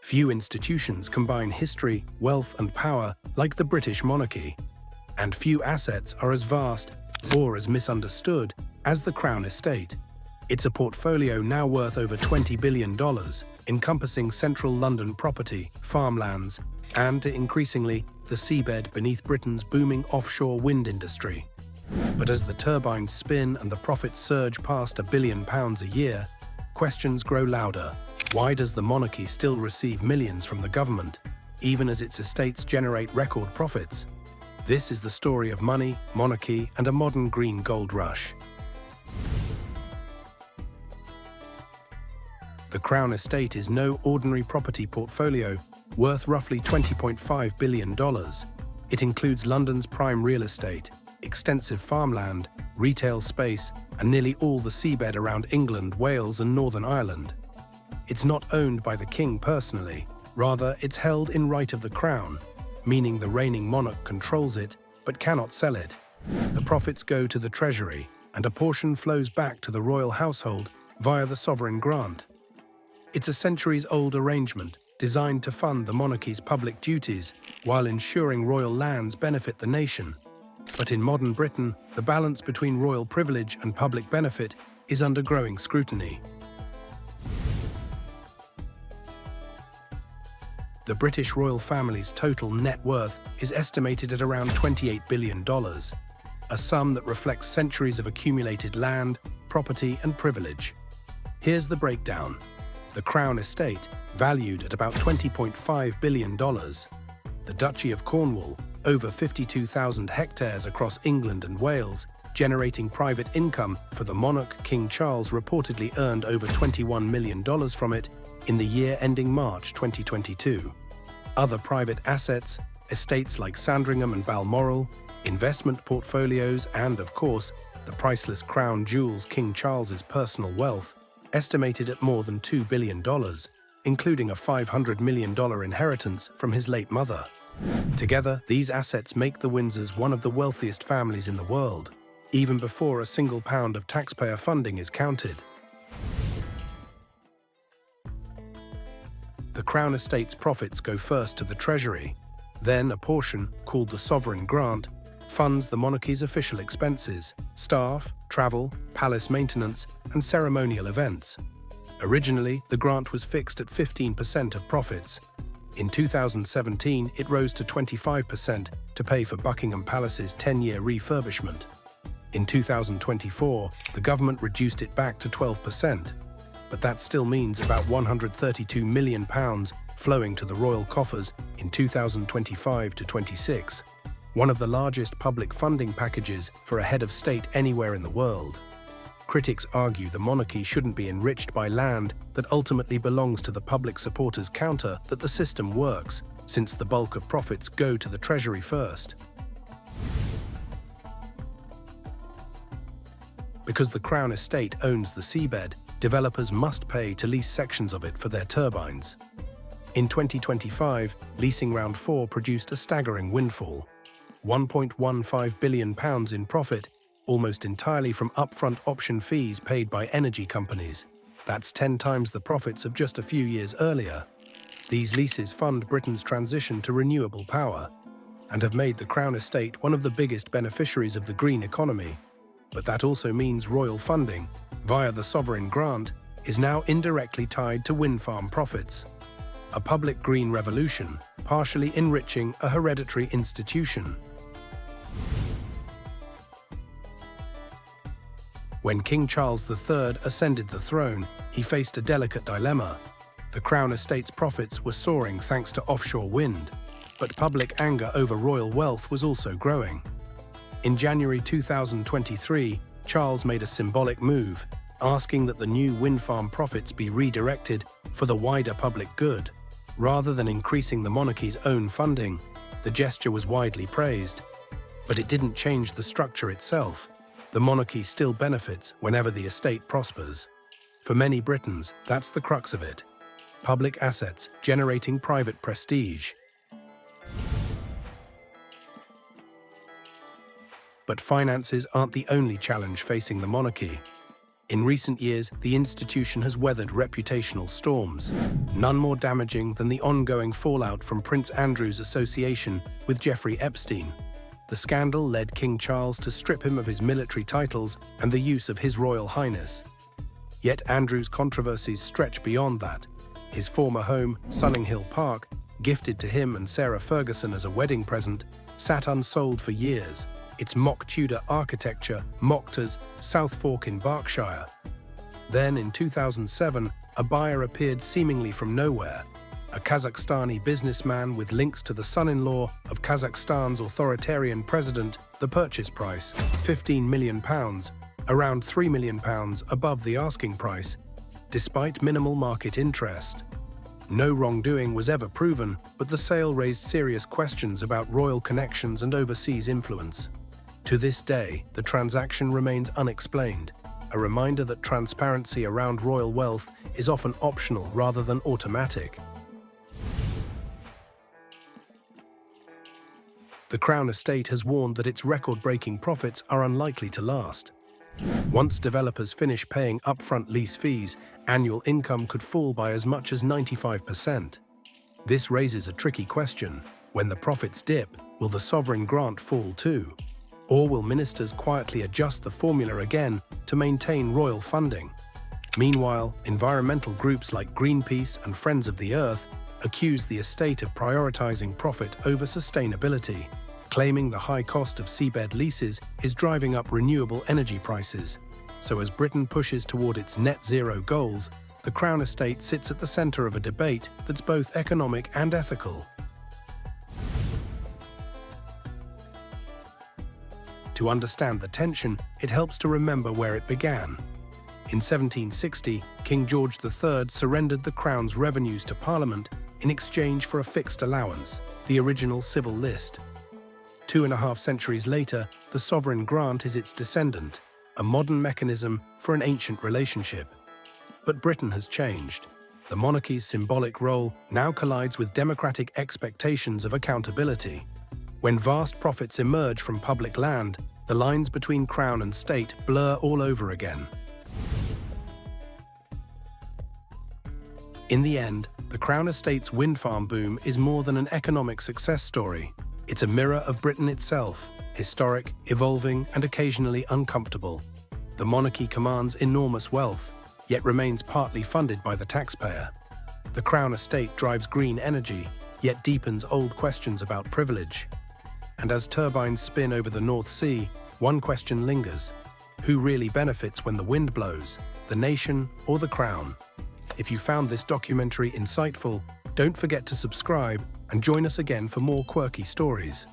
Few institutions combine history, wealth, and power like the British monarchy, and few assets are as vast or as misunderstood as the Crown Estate. It's a portfolio now worth over $20 billion, encompassing central London property, farmlands, and, increasingly, the seabed beneath Britain's booming offshore wind industry. But as the turbines spin and the profits surge past £1 billion a year, questions grow louder. Why does the monarchy still receive millions from the government, even as its estates generate record profits? This is the story of money, monarchy, and a modern green gold rush. The Crown Estate is no ordinary property portfolio, worth roughly $20.5 billion. It includes London's prime real estate, extensive farmland, retail space, and nearly all the seabed around England, Wales, and Northern Ireland. It's not owned by the King personally, rather it's held in right of the Crown, meaning the reigning monarch controls it but cannot sell it. The profits go to the Treasury, and a portion flows back to the royal household via the sovereign grant. It's a centuries-old arrangement designed to fund the monarchy's public duties while ensuring royal lands benefit the nation. But in modern Britain, the balance between royal privilege and public benefit is under growing scrutiny. The British royal family's total net worth is estimated at around $28 billion, a sum that reflects centuries of accumulated land, property, and privilege. Here's the breakdown. The Crown Estate, valued at about $20.5 billion. The Duchy of Cornwall, over 52,000 hectares across England and Wales, generating private income for the monarch. King Charles reportedly earned over $21 million from it in the year ending March 2022. Other private assets, estates like Sandringham and Balmoral, investment portfolios, and, of course, the priceless crown jewels King Charles's personal wealth, estimated at more than $2 billion, including a $500 million inheritance from his late mother. Together, these assets make the Windsors one of the wealthiest families in the world, even before a single pound of taxpayer funding is counted. The Crown Estate's profits go first to the Treasury. Then a portion, called the sovereign grant, funds the monarchy's official expenses, staff, travel, palace maintenance, and ceremonial events. Originally, the grant was fixed at 15% of profits. In 2017, it rose to 25% to pay for Buckingham Palace's 10-year refurbishment. In 2024, the government reduced it back to 12%, but that still means about £132 million flowing to the royal coffers in 2025 to 26, one of the largest public funding packages for a head of state anywhere in the world. Critics argue the monarchy shouldn't be enriched by land that ultimately belongs to the public. Supporters counter that the system works, since the bulk of profits go to the Treasury first. Because the Crown Estate owns the seabed, developers must pay to lease sections of it for their turbines. In 2025, leasing round 4 produced a staggering windfall: £1.15 billion in profit, almost entirely from upfront option fees paid by energy companies. That's 10 times the profits of just a few years earlier. These leases fund Britain's transition to renewable power and have made the Crown Estate one of the biggest beneficiaries of the green economy. But that also means royal funding, via the sovereign grant, is now indirectly tied to wind farm profits. A public green revolution, partially enriching a hereditary institution. When King Charles III ascended the throne, he faced a delicate dilemma. The Crown Estate's profits were soaring thanks to offshore wind, but public anger over royal wealth was also growing. In January 2023, Charles made a symbolic move, asking that the new wind farm profits be redirected for the wider public good. Rather than increasing the monarchy's own funding, the gesture was widely praised. But it didn't change the structure itself. The monarchy still benefits whenever the estate prospers. For many Britons, that's the crux of it. Public assets generating private prestige. But finances aren't the only challenge facing the monarchy. In recent years, the institution has weathered reputational storms, none more damaging than the ongoing fallout from Prince Andrew's association with Jeffrey Epstein. The scandal led King Charles to strip him of his military titles and the use of His Royal Highness. Yet Andrew's controversies stretch beyond that. His former home, Sunninghill Park, gifted to him and Sarah Ferguson as a wedding present, sat unsold for years. Its mock Tudor architecture mocked as South Fork in Berkshire. Then, in 2007, a buyer appeared seemingly from nowhere. A Kazakhstani businessman with links to the son-in-law of Kazakhstan's authoritarian president. The purchase price, £15 million, around £3 million above the asking price, despite minimal market interest. No wrongdoing was ever proven, but the sale raised serious questions about royal connections and overseas influence. To this day, the transaction remains unexplained, a reminder that transparency around royal wealth is often optional rather than automatic. The Crown Estate has warned that its record-breaking profits are unlikely to last. Once developers finish paying upfront lease fees, annual income could fall by as much as 95%. This raises a tricky question. When the profits dip, will the sovereign grant fall too? Or will ministers quietly adjust the formula again to maintain royal funding? Meanwhile, environmental groups like Greenpeace and Friends of the Earth accuse the estate of prioritizing profit over sustainability, claiming the high cost of seabed leases is driving up renewable energy prices. So as Britain pushes toward its net zero goals, the Crown Estate sits at the center of a debate that's both economic and ethical. To understand the tension, it helps to remember where it began. In 1760, King George III surrendered the Crown's revenues to Parliament in exchange for a fixed allowance, the original civil list. 2.5 centuries later, the sovereign grant is its descendant, a modern mechanism for an ancient relationship. But Britain has changed. The monarchy's symbolic role now collides with democratic expectations of accountability. When vast profits emerge from public land, the lines between Crown and state blur all over again. In the end, the Crown Estate's wind farm boom is more than an economic success story. It's a mirror of Britain itself, historic, evolving, and occasionally uncomfortable. The monarchy commands enormous wealth, yet remains partly funded by the taxpayer. The Crown Estate drives green energy, yet deepens old questions about privilege. And as turbines spin over the North Sea, one question lingers. Who really benefits when the wind blows, the nation or the Crown? If you found this documentary insightful, don't forget to subscribe and join us again for more quirky stories.